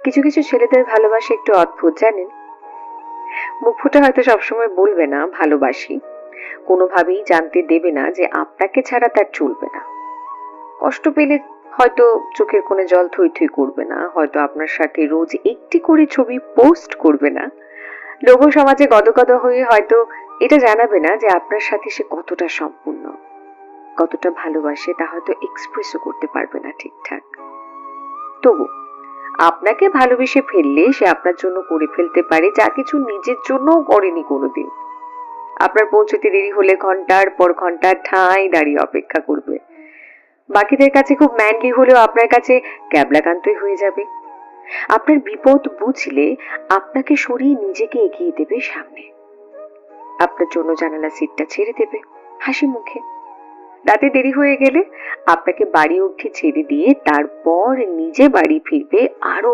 কিছু কিছু ছেলেদের ভালোবাসা একটু অদ্ভুত, জানেন? মুখ ফুটে হয়তো সবসময় বলবে না ভালোবাসি, কোনোভাবেই জানতে দেবে না যে আপনাকে ছাড়া তার চলবে না। কষ্ট পেলে হয়তো চোখের কোণে জল থই থই করবে না, হয়তো আপনার সাথে রোজ একটি করে ছবি পোস্ট করবে না, লোক সমাজে গদগদ হয়ে হয়তো এটা জানাবে না যে আপনার সাথে সে কতটা সম্পূর্ণ, কতটা ভালোবাসে তা হয়তো এক্সপ্রেসও করতে পারবে না ঠিকঠাক। তবু আপনাকে ভালোবেসে ফেললে সে আপনার জন্য করে ফেলতে পারে যা কিছু নিজের জন্যও করেনি কোনোদিন। আপনার পৌঁছতে দেরি হলে ঘন্টার পর ঘন্টা ঠাঁই দাঁড়িয়ে অপেক্ষা করবে। বাকিদের কাছে খুব ম্যানলি হলেও আপনার কাছে ক্যাবলাকান্তই হয়ে যাবে। আপনার বিপদ বুঝলে আপনাকে সরিয়ে নিজেকে এগিয়ে দেবে সামনে। আপনার জন্য জানালা সিটটা ছেড়ে দেবে হাসি মুখে। রাতে দেরি হয়ে গেলে আপনাকে বাড়ি অবধি ছেড়ে দিয়ে তারপর নিজে বাড়ি ফিরবে আরো